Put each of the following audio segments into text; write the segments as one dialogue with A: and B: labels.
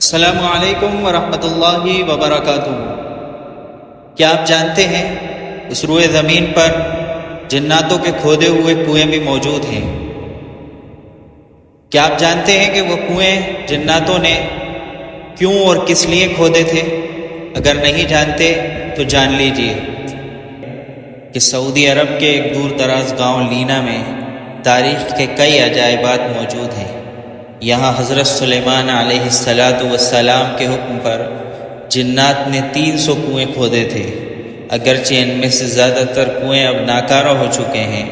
A: السلام علیکم ورحمۃ اللہ وبرکاتہ۔ کیا آپ جانتے ہیں اس روئے زمین پر جناتوں کے کھودے ہوئے کنویں بھی موجود ہیں؟ کیا آپ جانتے ہیں کہ وہ کنویں جناتوں نے کیوں اور کس لیے کھودے تھے؟ اگر نہیں جانتے تو جان لیجئے کہ سعودی عرب کے ایک دور دراز گاؤں لینا میں تاریخ کے کئی عجائبات موجود ہیں۔ یہاں حضرت سلیمان علیہ السلام کے حکم پر جنات نے 300 کنویں کھودے تھے۔ اگرچہ ان میں سے زیادہ تر کنویں اب ناکارہ ہو چکے ہیں،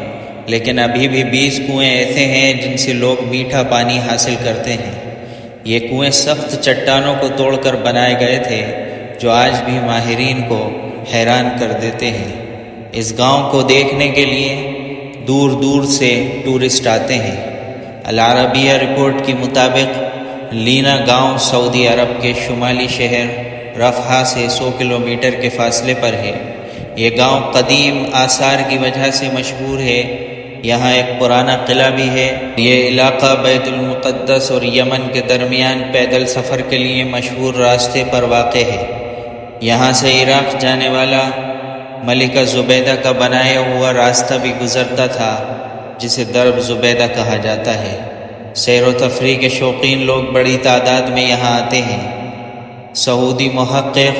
A: لیکن ابھی بھی 20 کنویں ایسے ہیں جن سے لوگ میٹھا پانی حاصل کرتے ہیں۔ یہ کنویں سخت چٹانوں کو توڑ کر بنائے گئے تھے جو آج بھی ماہرین کو حیران کر دیتے ہیں۔ اس گاؤں کو دیکھنے کے لیے دور دور سے ٹورسٹ آتے ہیں۔ العربیہ رپورٹ کے مطابق لینا گاؤں سعودی عرب کے شمالی شہر رفح سے 100 کلومیٹر کے فاصلے پر ہے۔ یہ گاؤں قدیم آثار کی وجہ سے مشہور ہے۔ یہاں ایک پرانا قلعہ بھی ہے۔ یہ علاقہ بیت المقدس اور یمن کے درمیان پیدل سفر کے لیے مشہور راستے پر واقع ہے۔ یہاں سے عراق جانے والا ملکہ زبیدہ کا بنایا ہوا راستہ بھی گزرتا تھا، جسے درب زبیدہ کہا جاتا ہے۔ سیر و تفریح کے شوقین لوگ بڑی تعداد میں یہاں آتے ہیں۔ سعودی محقق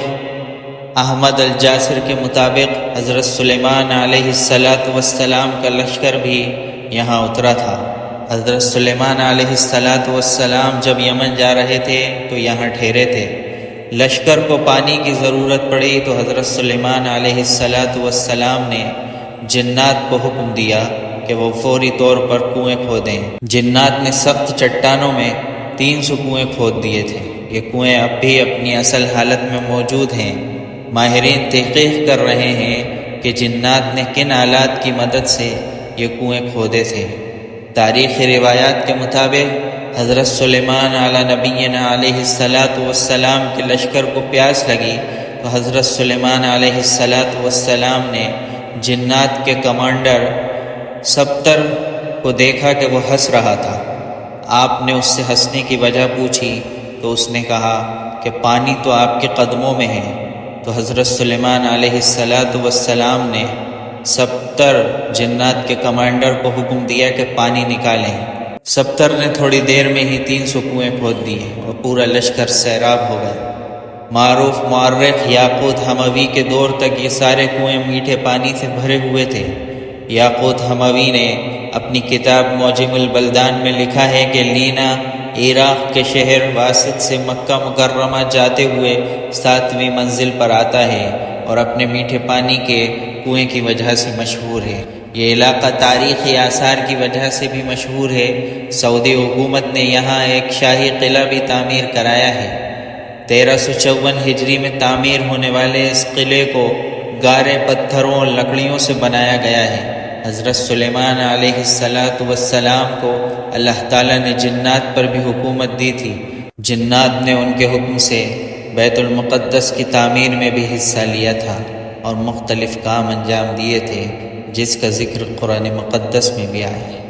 A: احمد الجاسر کے مطابق حضرت سلیمان علیہ السلام کا لشکر بھی یہاں اترا تھا۔ حضرت سلیمان علیہ السلام جب یمن جا رہے تھے تو یہاں ٹھہرے تھے۔ لشکر کو پانی کی ضرورت پڑی تو حضرت سلیمان علیہ السلام نے جنات کو حکم دیا کہ وہ فوری طور پر کنویں کھودیں۔ جنات نے سخت چٹانوں میں 300 کنویں کھود دیے تھے۔ یہ کنویں اب بھی اپنی اصل حالت میں موجود ہیں۔ ماہرین تحقیق کر رہے ہیں کہ جنات نے کن آلات کی مدد سے یہ کنویں کھودے تھے۔ تاریخی روایات کے مطابق حضرت سلیمان علی نبینا علیہ السلام کے لشکر کو پیاس لگی تو حضرت سلیمان علیہ السلام نے جنات کے کمانڈر سبتر کو دیکھا کہ وہ ہنس رہا تھا۔ آپ نے اس سے ہنسنے کی وجہ پوچھی تو اس نے کہا کہ پانی تو آپ کے قدموں میں ہے۔ تو حضرت سلیمان علیہ السلام نے سبتر جنات کے کمانڈر کو حکم دیا کہ پانی نکالیں۔ سبتر نے تھوڑی دیر میں ہی 300 کنویں کھود دیے اور پورا لشکر سیراب ہو گیا۔ معروف مورخ یاقوت حموی کے دور تک یہ سارے کنویں میٹھے پانی سے بھرے ہوئے تھے۔ یاقوت حموی نے اپنی کتاب معجم البلدان میں لکھا ہے کہ لینا عراق کے شہر واسط سے مکہ مکرمہ جاتے ہوئے 7ویں منزل پر آتا ہے اور اپنے میٹھے پانی کے کنویں کی وجہ سے مشہور ہے۔ یہ علاقہ تاریخی آثار کی وجہ سے بھی مشہور ہے۔ سعودی حکومت نے یہاں ایک شاہی قلعہ بھی تعمیر کرایا ہے۔ 1354 ہجری میں تعمیر ہونے والے اس قلعے کو گارے پتھروں اور لکڑیوں سے بنایا گیا ہے۔ حضرت سلیمان علیہ السلام کو اللہ تعالیٰ نے جنات پر بھی حکومت دی تھی۔ جنات نے ان کے حکم سے بیت المقدس کی تعمیر میں بھی حصہ لیا تھا اور مختلف کام انجام دیے تھے، جس کا ذکر قرآن مقدس میں بھی آیا ہے۔